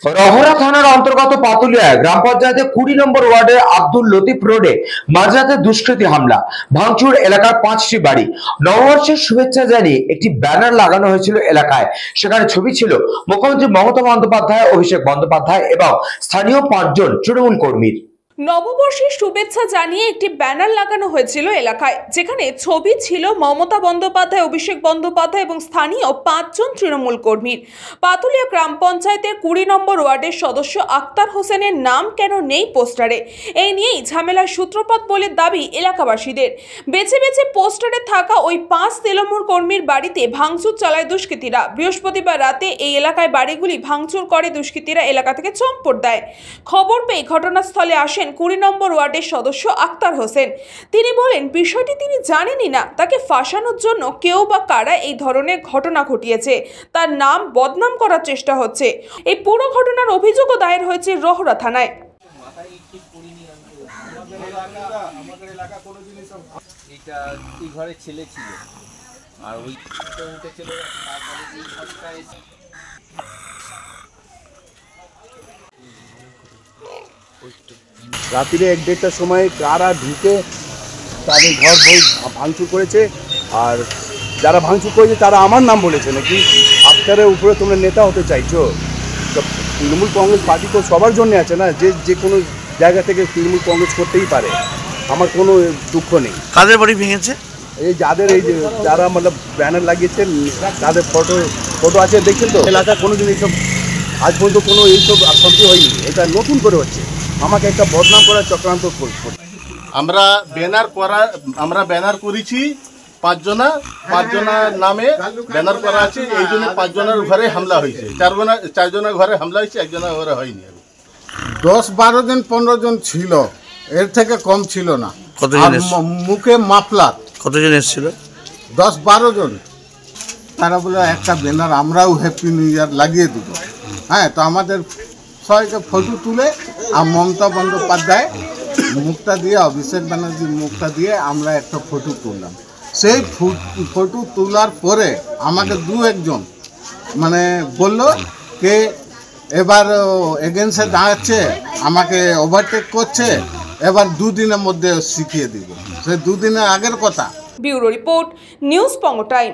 রহরা থানার অন্তর্গত পাতুলিয়া গ্রাম পঞ্চায়েতের 20 নম্বর ওয়ার্ডের আব্দুল লতিফ রোডে মাঝরাতে দুষ্কৃতী হামলা ভাঙচুর এলাকার 5টি বাড়ি। নববর্ষের শুভেচ্ছা জানিয়ে একটি ব্যানার লাগানো হয়েছিল এলাকায়। সেখানে ছবি ছিল মুখ্যমন্ত্রী মমতা বন্দ্যোপাধ্যায়, অভিষেক বন্দ্যোপাধ্যায় এবং স্থানীয় 5 জন তৃণমূল কর্মীর। নববর্ষের শুভেচ্ছা জানিয়ে একটি ব্যানার লাগানো হয়েছিল এলাকায়, যেখানে ছবি ছিল মমতা বন্দ্যোপাধ্যায়, অভিষেক বন্দ্যোপাধ্যায় এবং স্থানীয় 5 জন তৃণমূল কর্মীর। পাতুলিয়া গ্রাম পঞ্চায়েতের 20 নম্বর ওয়ার্ডের সদস্য আক্তার হোসেনের নাম কেন নেই পোস্টারে, এই নিয়েই ঝামেলার সূত্রপাত বলে দাবি এলাকাবাসীদের। বেছে বেছে পোস্টারে থাকা ওই 5 তৃণমূল কর্মীর বাড়িতে ভাঙচুর চালায় দুষ্কৃতীরা। বৃহস্পতিবার রাতে এই এলাকায় বাড়িগুলি ভাঙচুর করে দুষ্কৃতীরা এলাকা থেকে চম্পট দেয়। খবর পেয়ে ঘটনাস্থলে আসেন 20 নম্বর ওয়ার্ডের সদস্য আক্তার হোসেন। তিনি বলেন, বিষয়টি তিনি জানেনই না, তাকে ফাঁসানোর জন্য কেউ বা কারা এই ধরনের ঘটনা ঘটিয়েছে, তার নাম বদনাম করার চেষ্টা হচ্ছে। এই পুরো ঘটনার অভিযোগও দায়ের হয়েছে রহরা থানায়। রাত্রে 1-1:30টার সময় কারা ঢুকে তাদের ঘর ভাঙচুর করেছে, আর যারা ভাঙচুর করেছে তারা আমার নাম বলেছে নাকি আক্তারের উপরে তোমরা নেতা হতে চাইছো। তৃণমূল কংগ্রেস পার্টি তো সবার জন্য আছে না, যে কোনো জায়গা থেকে তৃণমূল কংগ্রেস করতেই পারে, আমার কোনো দুঃখ নেই। কাদের বাড়ি ভেঙেছে? এই যাদের এই যে যারা মানে ব্যানার লাগিয়েছেন তাদের ফটো আছে, দেখছেন তো। এলাকা কোনোদিন এইসব আজ পর্যন্ত কোনো এইসব শান্তি হয়নি, এটা নতুন করে হচ্ছে, আমাকে একটা বদনাম করার চক্রান্ত করছে। আমরা ব্যানার করেছি 5 জনের নামে ব্যানার করা আছে, এই জন্য 5 জনের ঘরে হামলা হয়েছে। 4 জনের ঘরে হামলা হয়েছে, 1 জনের ঘরে হয়নি। 10-12 জন 15 জন ছিল, এর থেকে কম ছিল না। মুখে মাফলার। কতজন এসেছিল? 10-12 জন। তারা বলে একটা ব্যানার আমরাও হ্যাপি নিউ ইয়ার লাগিয়ে দেবো। হ্যাঁ, তো আমাদের সবাইকে ফটো তুলে আর মমতা বন্দ্যোপাধ্যায় মুখটা দিয়ে, অভিষেক ব্যানার্জির মুখটা দিয়ে আমরা একটা ফটো তুললাম। সেই ফটো তোলার পরে আমাকে 2-1 জন মানে বলল কে এবার এগেন্সে দাঁড়াচ্ছে, আমাকে ওভারটেক করছে, এবার 2 দিনের মধ্যে শিখিয়ে দিব। সে 2 দিনের আগের কথা। ব্যুরো রিপোর্ট, নিউজ পঙ্গ টাইম।